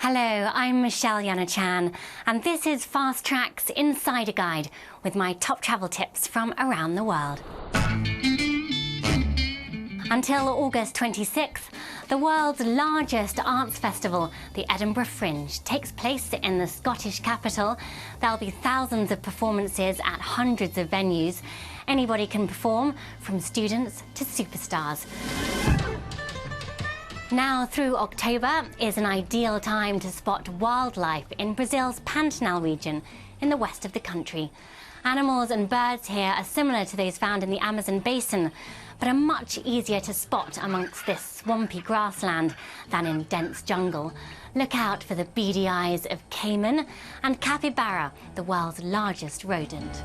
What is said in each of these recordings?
Hello, I'm Michelle Yanachan, and this is Fast Track's Insider Guide with my top travel tips from around the world. Until August 26th, the world's largest arts festival, the Edinburgh Fringe, takes place in the Scottish capital. There'll be thousands of performances at hundreds of venues. Anybody can perform, from students to superstars. Now through October is an ideal time to spot wildlife in Brazil's Pantanal region in the west of the country. Animals and birds here are similar to those found in the Amazon basin, but are much easier to spot amongst this swampy grassland than in dense jungle. Look out for the beady eyes of caiman and capybara, the world's largest rodent.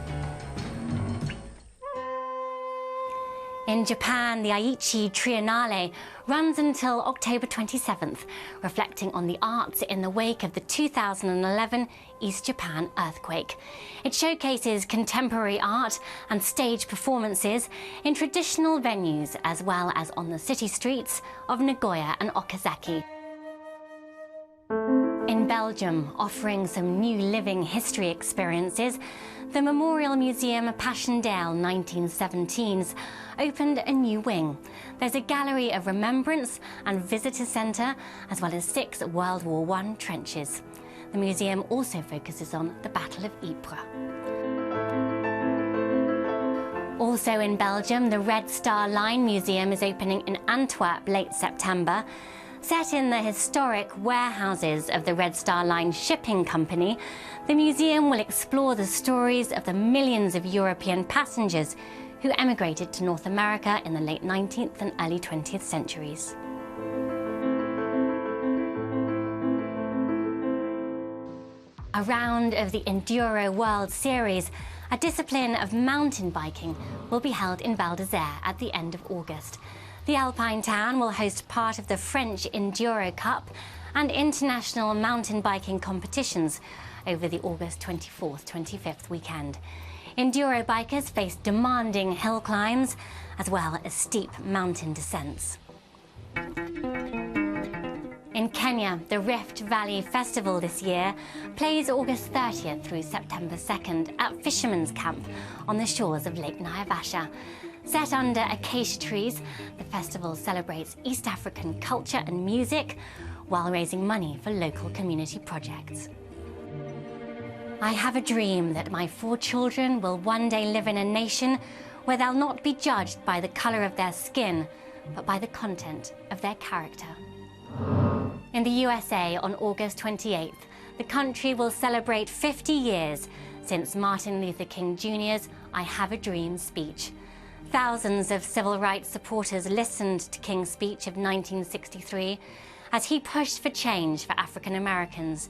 In Japan, the Aichi Triennale runs until October 27th, reflecting on the arts in the wake of the 2011 East Japan earthquake. It showcases contemporary art and stage performances in traditional venues as well as on the city streets of Nagoya and Okazaki. In Belgium, offering some new living history experiences, the Memorial Museum Passchendaele 1917s opened a new wing. There's a gallery of remembrance and visitor centre, as well as 6 World War I trenches. The museum also focuses on the Battle of Ypres. Also in Belgium, the Red Star Line Museum is opening in Antwerp late September. Set in the historic warehouses of the Red Star Line shipping company, the museum will explore the stories of the millions of European passengers who emigrated to North America in the late 19th and early 20th centuries. A round of the Enduro World Series, a discipline of mountain biking, will be held in Val d'Isère at the end of August. The Alpine town will host part of the French Enduro Cup and international mountain biking competitions over the August 24th-25th weekend. Enduro bikers face demanding hill climbs as well as steep mountain descents. In Kenya, the Rift Valley Festival this year plays August 30th through September 2nd at Fisherman's Camp on the shores of Lake Naivasha. Set under acacia trees, the festival celebrates East African culture and music while raising money for local community projects. I have a dream that my 4 children will one day live in a nation where they'll not be judged by the colour of their skin, but by the content of their character. In the USA on August 28th, the country will celebrate 50 years since Martin Luther King Jr.'s I Have a Dream speech. Thousands of civil rights supporters listened to King's speech of 1963 as he pushed for change for African Americans.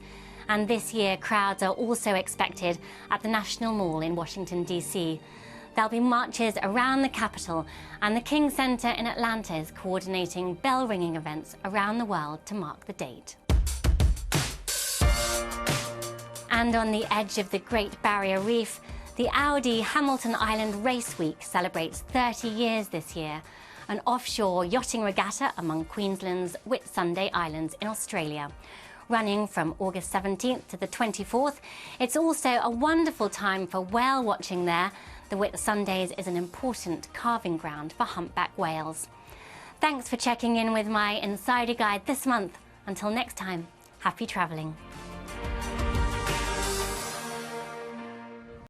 And this year, crowds are also expected at the National Mall in Washington, D.C. There'll be marches around the Capitol, and the King Center in Atlanta is coordinating bell-ringing events around the world to mark the date. And on the edge of the Great Barrier Reef, the Audi Hamilton Island Race Week celebrates 30 years this year, an offshore yachting regatta among Queensland's Whitsunday Islands in Australia. Running from August 17th to the 24th, it's also a wonderful time for whale watching there. The Whitsundays is an important calving ground for humpback whales. Thanks for checking in with my Insider Guide this month. Until next time, happy travelling.